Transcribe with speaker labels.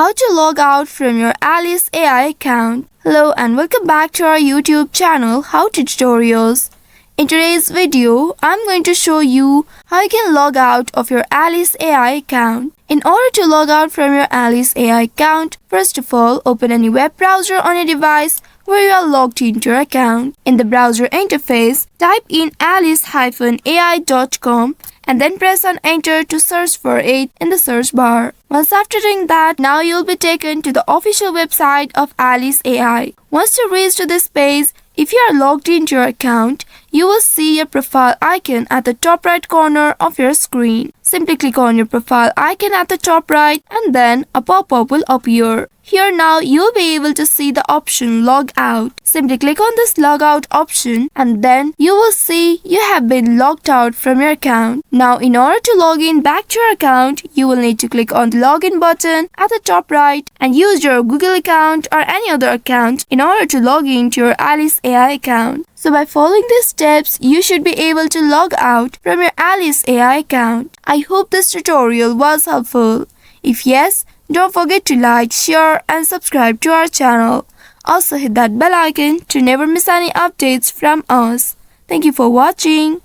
Speaker 1: How to log out from your Alice AI account. Hello and welcome back to our YouTube channel How to Tutorials. In today's video, I'm going to show you how you can log out of your Alice AI account. In order to log out from your Alice AI account, first of all, open any web browser on your device where you are logged into your account. In the browser interface, type in alice-ai.com and then press on enter to search for it in the search bar. Once after doing that, now you'll be taken to the official website of Alice AI. Once you reach to this page, if you are logged into your account, you will see your profile icon at the top right corner of your screen. Simply click on your profile icon at the top right and then a pop-up will appear. Here now you'll be able to see the option log out. Simply click on this log out option and then you will see you have been logged out from your account. Now in order to log in back to your account, you will need to click on the login button at the top right and use your Google account or any other account in order to log in to your Alice AI account. So by following these steps, you should be able to log out from your Alice AI account. I hope this tutorial was helpful. If yes, don't forget to like, share and subscribe to our channel. Also hit that bell icon to never miss any updates from us. Thank you for watching.